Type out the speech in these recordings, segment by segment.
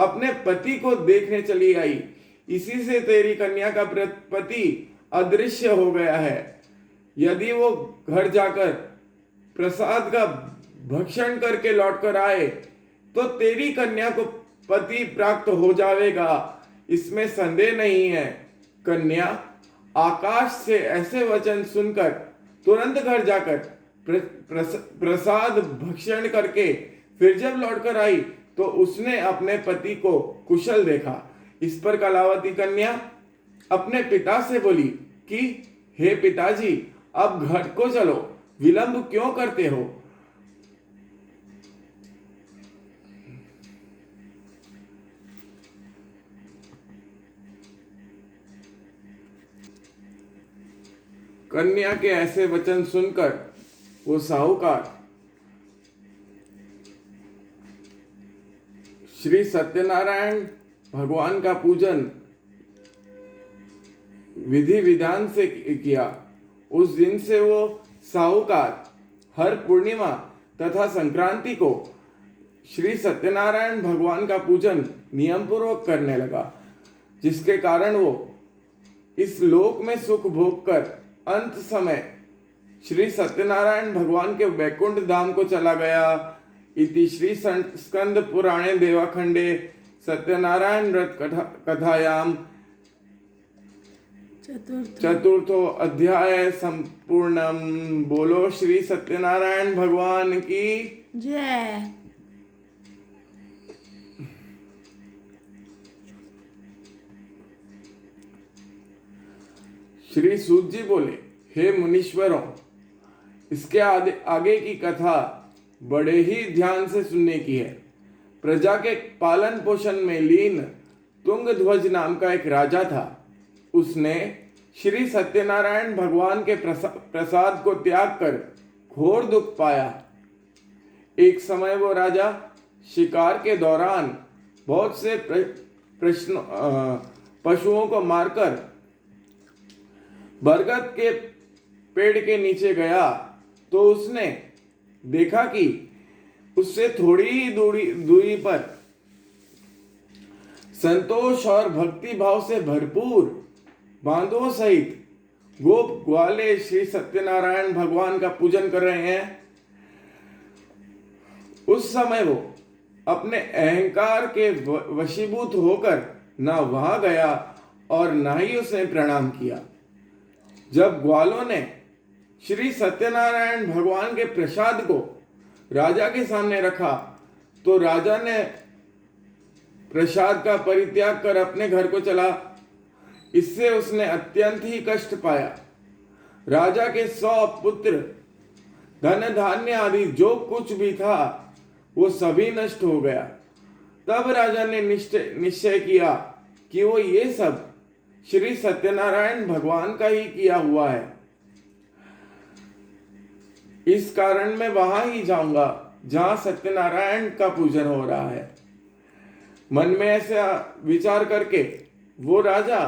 अपने पति को देखने चली आई। इसी से तेरी कन्या का पति अदृश्य हो गया है। यदि वो घर जाकर प्रसाद का भक्षण करके लौटकर आए तो तेरी कन्या को पति प्राप्त हो जाएगा, इसमें संदेह नहीं है। कन्या आकाश से ऐसे वचन सुनकर तुरंत घर जाकर प्रसाद भक्षण करके फिर जब लौटकर आई तो उसने अपने पति को कुशल देखा। इस पर कलावती कन्या अपने पिता से बोली कि हे पिताजी, अब घर को चलो, विलंब क्यों करते हो? कन्या के ऐसे वचन सुनकर वो साहूकार श्री सत्यनारायण भगवान का पूजन विधि विधान से किया। उस दिन से वो साहूकार हर पूर्णिमा तथा संक्रांति को श्री सत्यनारायण भगवान का पूजन नियम पूर्वक करने लगा, जिसके कारण वो इस लोक में सुख भोग कर अंत समय श्री सत्यनारायण भगवान के वैकुंठ धाम को चला गया। इति श्री स्कंद पुराणे देवाखंडे सत्यनारायण व्रत कथायाम चतुर्थो अध्याय संपूर्णम। बोलो श्री सत्यनारायण भगवान की जय। श्री सूत जी बोले, हे मुनीश्वरों, इसके आगे की कथा बड़े ही ध्यान से सुनने की है। प्रजा के पालन पोषण में लीन तुंगध्वज नाम का एक राजा था। उसने श्री सत्यनारायण भगवान के प्रसाद को त्याग कर घोर दुख पाया। एक समय वो राजा शिकार के दौरान बहुत से पशुओं को मारकर बरगद के पेड़ के नीचे गया तो उसने देखा कि उससे थोड़ी दूरी पर संतोष और भक्ति भाव से भरपूर बांधों सहित गोप ग्वाले श्री सत्यनारायण भगवान का पूजन कर रहे हैं। उस समय वो अपने अहंकार के वशीभूत होकर ना वहां गया और ना ही उसने प्रणाम किया। जब ग्वालों ने श्री सत्यनारायण भगवान के प्रसाद को राजा के सामने रखा तो राजा ने प्रसाद का परित्याग कर अपने घर को चला। इससे उसने अत्यंत ही कष्ट पाया। राजा के 100 पुत्र, धन धान्य आदि जो कुछ भी था वो सभी नष्ट हो गया। तब राजा ने निश्चय किया कि वो ये सब श्री सत्यनारायण भगवान का ही किया हुआ है। इस कारण मैं वहां ही जाऊंगा जहां सत्यनारायण का पूजन हो रहा है। मन में ऐसा विचार करके वो राजा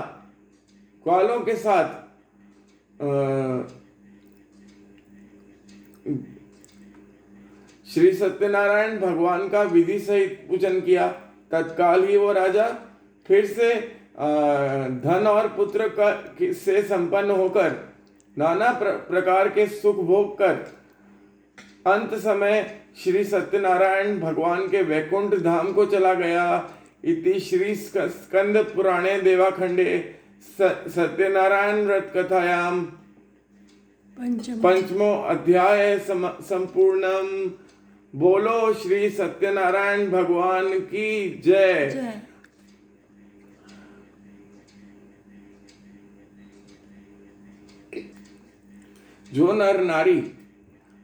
ग्वालों के साथ श्री सत्यनारायण भगवान का विधि सहित पूजन किया। तत्काल ही वो राजा फिर से धन और पुत्र से संपन्न होकर नाना प्रकार के सुख भोग कर अंत समय श्री सत्यनारायण भगवान के वैकुंठ धाम को चला गया। इति श्री स्कंद पुराणे देवाखंडे सत्यनारायण व्रत कथायाम पंचमो अध्याय संपूर्णम। बोलो श्री सत्यनारायण भगवान की जय। जो नर नारी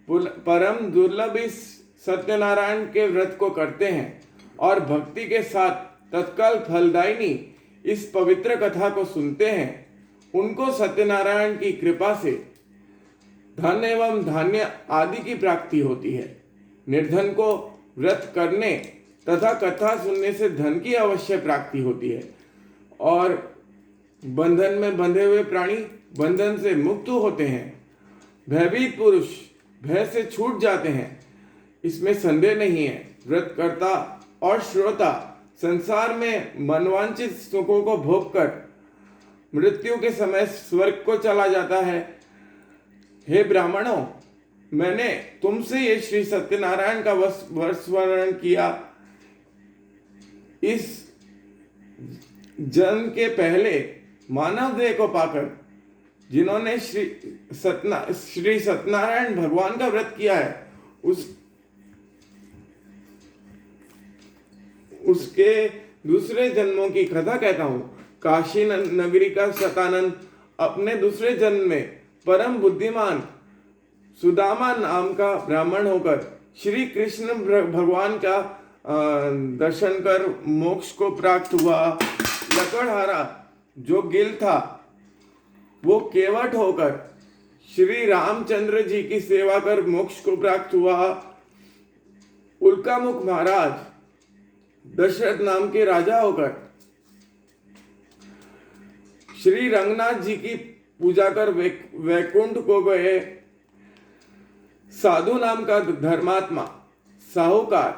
परम दुर्लभ इस सत्यनारायण के व्रत को करते हैं और भक्ति के साथ तत्काल फलदायिनी इस पवित्र कथा को सुनते हैं, उनको सत्यनारायण की कृपा से धन एवं धान्य आदि की प्राप्ति होती है। निर्धन को व्रत करने तथा कथा सुनने से धन की अवश्य प्राप्ति होती है और बंधन में बंधे हुए प्राणी बंधन से मुक्त होते हैं। भयभीत पुरुष भय से छूट जाते हैं, इसमें संदेह नहीं है। व्रतकर्ता और श्रोता संसार में मनवांचित सुखों को भोग कर मृत्यु के समय स्वर्ग को चला जाता है। हे ब्राह्मणों, मैंने तुमसे ये श्री सत्यनारायण का वर्णन किया। इस जन्म के पहले मानव देह को पाकर जिन्होंने श्री सत्यनारायण भगवान का व्रत किया है, उसके दूसरे जन्मों की कथा कहता हूं। काशी नगरी का शतानंद अपने दूसरे जन्म में परम बुद्धिमान सुदामा नाम का ब्राह्मण होकर श्री कृष्ण भगवान का दर्शन कर मोक्ष को प्राप्त हुआ। लकड़हारा जो गिल था वो केवट होकर श्री रामचंद्र जी की सेवा कर मोक्ष को प्राप्त हुआ। उल्कामुख महाराज दशरथ नाम के राजा होकर श्री रंगनाथ जी की पूजा कर वैकुंठ को गए। साधु नाम का धर्मात्मा साहूकार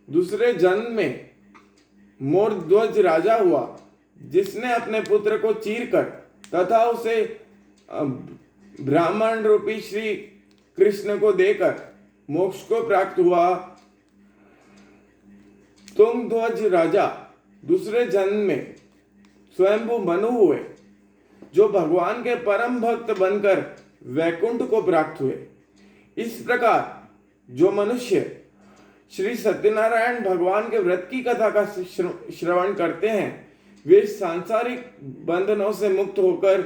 दूसरे जन्म में मोरध्वज राजा हुआ, जिसने अपने पुत्र को चीरकर तथा उसे ब्राह्मण रूपी श्री कृष्ण को देकर मोक्ष को प्राप्त हुआ। तुंगध्वज राजा दूसरे जन्म में स्वयंभू मनु हुए, जो भगवान के परम भक्त बनकर वैकुंठ को प्राप्त हुए। इस प्रकार जो मनुष्य श्री सत्यनारायण भगवान के व्रत की कथा का श्रवण करते हैं, वे सांसारिक बंधनों से मुक्त होकर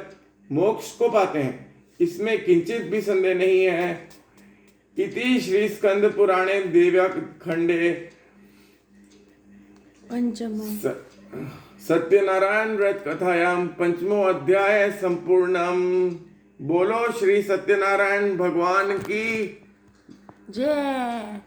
मोक्ष को पाते हैं। इसमें किंचित भी संदेह नहीं है। इति श्री स्कंद पुराणे देव्या खंडे सत्यनारायण व्रत कथायाम पंचमो अध्याय संपूर्णम। बोलो श्री सत्यनारायण भगवान की जय।